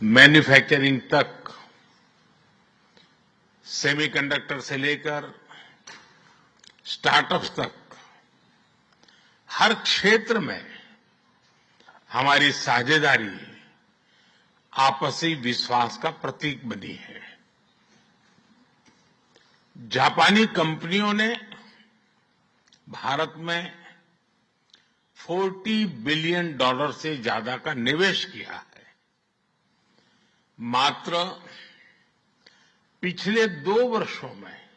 Manufacturing तक, semiconductor से लेकर स्टार्टअप्स तक, हर क्षेत्र में हमारी साझेदारी आपसी विश्वास का प्रतीक बनी है। जापानी कंपनियों ने भारत में $40 बिलियन से ज्यादा का निवेश किया है। मात्र पिछले 2 वर्षों में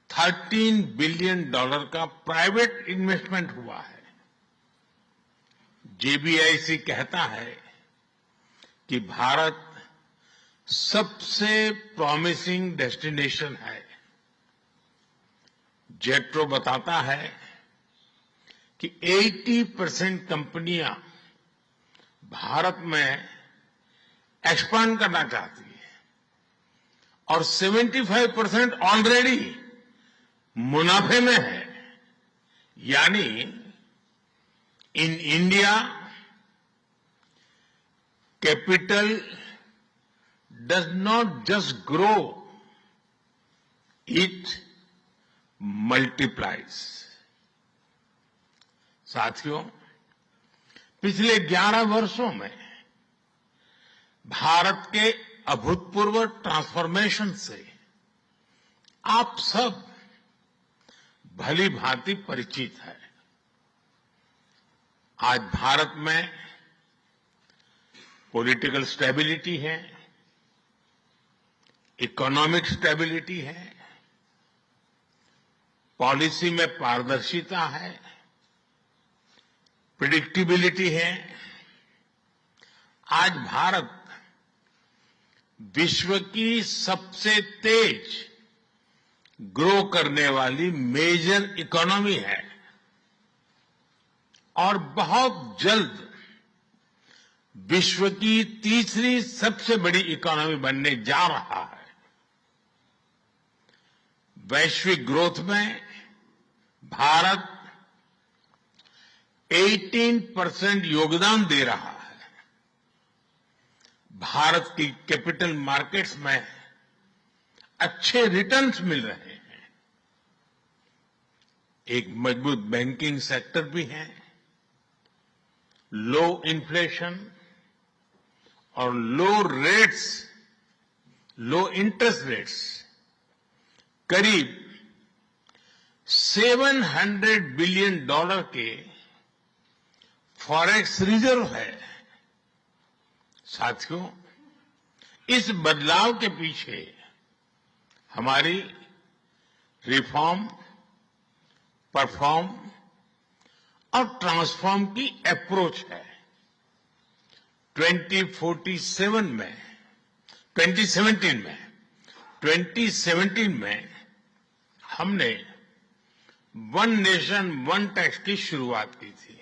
$13 बिलियन का प्राइवेट इन्वेस्टमेंट हुआ है। जेबीआईसी कहता है कि भारत सबसे प्रॉमिसिंग डेस्टिनेशन है। जेट्रो बताता है कि 80% कंपनियां भारत में एक्सपांड करना चाहती है और 75% ऑलरेडी मुनाफे में है। यानी in India capital does not just grow, it multiplies. साथियों, पिछले 11 वर्षों में भारत के अभूतपूर्व ट्रांसफॉर्मेशन से आप सब भली भांति परिचित है। आज भारत में पॉलिटिकल स्टेबिलिटी है, इकोनॉमिक स्टेबिलिटी है, पॉलिसी में पारदर्शिता है, प्रिडिक्टिबिलिटी है। आज भारत विश्व की सबसे तेज ग्रो करने वाली मेजर इकोनॉमी है और बहुत जल्द विश्व की तीसरी सबसे बड़ी इकोनॉमी बनने जा रहा है। वैश्विक ग्रोथ में भारत 18% योगदान दे रहा है। भारत की कैपिटल मार्केट्स में अच्छे रिटर्न्स मिल रहे हैं। एक मजबूत बैंकिंग सेक्टर भी है। लो इन्फ्लेशन और लो इंटरेस्ट रेट्स, करीब $700 बिलियन के फॉरेक्स रिजर्व है। साथियों, इस बदलाव के पीछे हमारी रिफॉर्म, परफॉर्म और ट्रांसफॉर्म की अप्रोच है। 2017 में हमने वन नेशन वन टैक्स की शुरुआत की थी।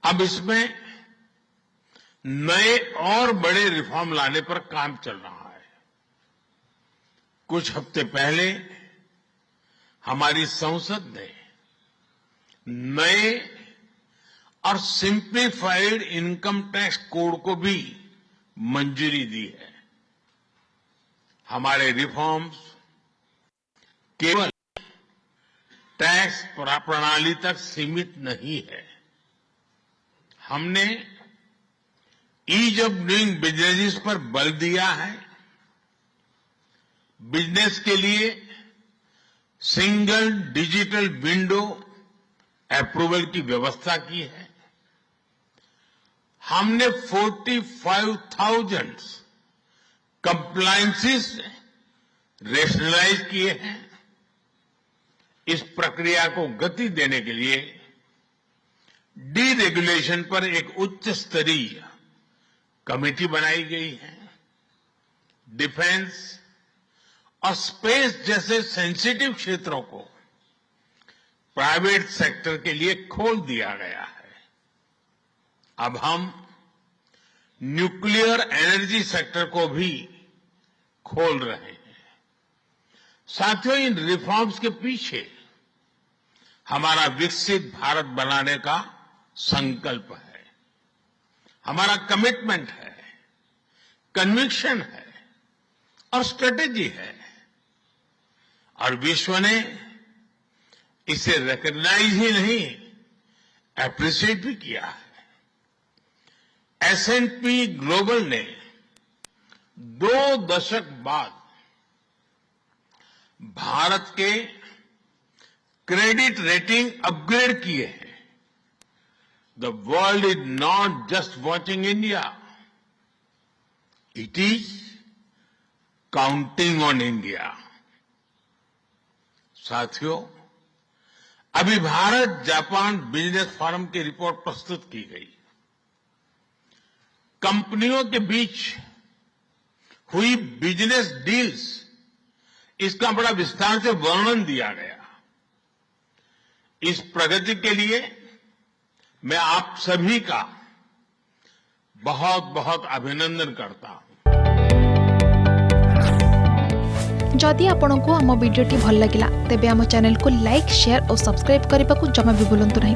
अब इसमें नए और बड़े रिफॉर्म लाने पर काम चल रहा है। कुछ हफ्ते पहले हमारी संसद ने नए और सिंप्लीफाइड इनकम टैक्स कोड को भी मंजूरी दी है। हमारे रिफॉर्म्स केवल टैक्स प्रणाली तक सीमित नहीं है। हमने ईज ऑफ डूइंग बिजनेस पर बल दिया है। बिजनेस के लिए सिंगल डिजिटल विंडो अप्रूवल की व्यवस्था की है। हमने 45,000 कंप्लायंसेस रेशनलाइज किए हैं। इस प्रक्रिया को गति देने के लिए डीरेगुलेशन पर एक उच्च स्तरीय कमेटी बनाई गई है। डिफेंस और स्पेस जैसे सेंसिटिव क्षेत्रों को प्राइवेट सेक्टर के लिए खोल दिया गया है। अब हम न्यूक्लियर एनर्जी सेक्टर को भी खोल रहे हैं। साथियों, इन रिफॉर्म्स के पीछे हमारा विकसित भारत बनाने का संकल्प है। हमारा कमिटमेंट है, कन्विक्शन है और स्ट्रेटेजी है, और विश्व ने इसे रिकॉग्नाइज ही नहीं, एप्रिशिएट भी किया है। S&P ग्लोबल ने 2 दशक बाद भारत के क्रेडिट रेटिंग अपग्रेड किए हैं। The world is not just watching India, it is counting on India. साथियों, अभी भारत जापान बिजनेस फोरम की रिपोर्ट प्रस्तुत की गई। कंपनियों के बीच हुई बिजनेस डील्स, इसका बड़ा विस्तार से वर्णन दिया गया। इस प्रगति के लिए मैं आप सभी का बहुत बहुत अभिनंदन करता हूं। जदि आपंक आम भिडी भल लगा तेब आम चैनल को लाइक, शेयर और सब्सक्राइब करने को जमा भी भूलु नहीं।